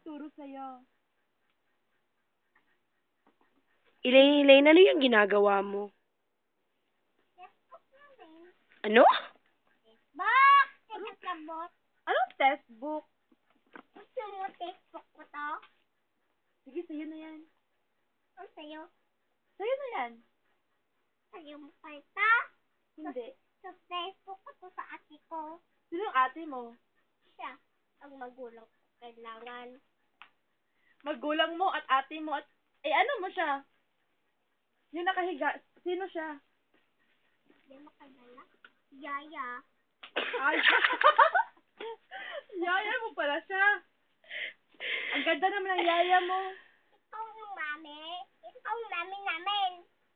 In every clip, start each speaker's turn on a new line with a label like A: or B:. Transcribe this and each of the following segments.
A: nagturo sa'yo?
B: Elaine, ano yung ginagawa mo? Ano?
C: Bak! Tinagkabot.
A: Anong textbook?
C: Gusto mo textbook ko to?
A: Sige, sa'yo na yan.
C: Ang sa'yo?
A: Sa'yo na yan.
C: Sa'yo mo pa ito?
A: Hindi.
C: Sa Facebook ko to sa ate ko.
A: Sino yung ate mo?
C: Siya. Ang magulang ko kailangan.
A: Magulang mo at ate mo at... ano mo siya? Yung nakahiga. Sino siya?
C: Hindi makadala. Yaya.
A: Ay! Yaya mo pala siya. Ang ganda naman ng yaya mo.
C: Ikaw yung mami. Ikaw yung mami namin.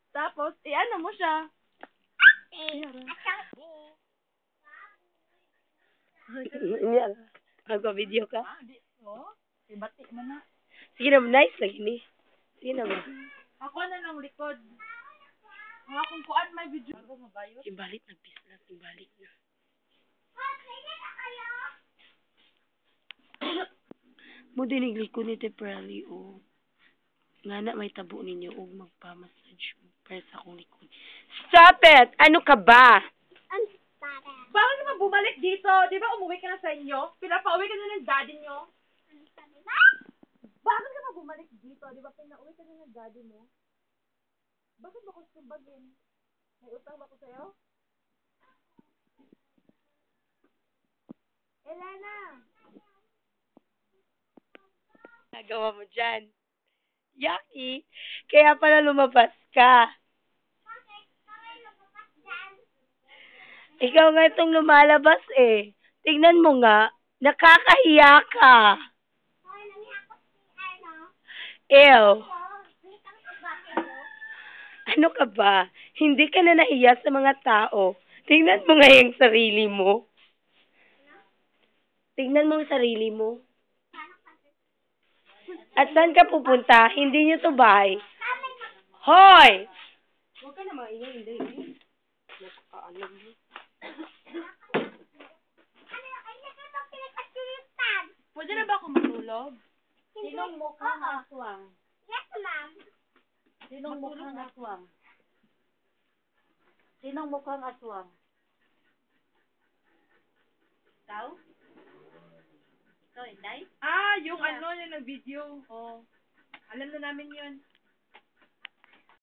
A: Tapos, ano mo siya?
C: Asang
B: Yan. Magpa-video ka?
A: Di ko. Ibati mo na.
B: Sige na, nice lagi ni. Sige na ba?
A: Ako na ng likod. Mga kung kuan may video. Ako mabayot.
B: Ibalik na, pislas. Ibalik na. Mo dinigli ko ni Teprelli, o. Nga na, may tabo ninyo, o magpa-massage mo. Para sa akong likod. Stop it! Ano ka ba?
C: ang para.
A: Bakit naman bumalik dito? Di ba umuwi ka na sa inyo? Pinapauwi ka na ng daddy nyo?
C: Ano sabi ba?
A: Bakit ka na bumalik dito? Di ba pinauwi ka na ng daddy mo? Bakit ba ko subagin? May utang ba ko sa'yo? Elena!
B: Nagawa mo dyan. Yucky! Kaya pala lumabas ka.
C: Bakit? Bakit lumabas dyan?
B: Ikaw nga itong lumalabas eh. Tingnan mo nga. Nakakahiya ka.
C: Hoy, nangyayak ko si ano?
B: Ew.
C: Litang ka ba kayo?
B: Ano ka ba? Hindi ka na nahiya sa mga tao. Tingnan mo nga yung sarili mo. Tingnan mo ang sarili mo. At saan ka pupunta? Hindi niyo to bahay. Hoy! Huwag ka na maingay, hindi. Napakaalam mo.
C: Ano, ay nagkita pinagkasilitan.
A: Pwede na ba ako matulog?
C: Sinong mukhang aswang? Yes, ma'am.
A: Sinong mukhang
D: aswang? Sinong mukhang aswang? Ikaw? Ikaw, Inday?
A: Yung ano, yung nag-video. Oh. Alam na namin yun.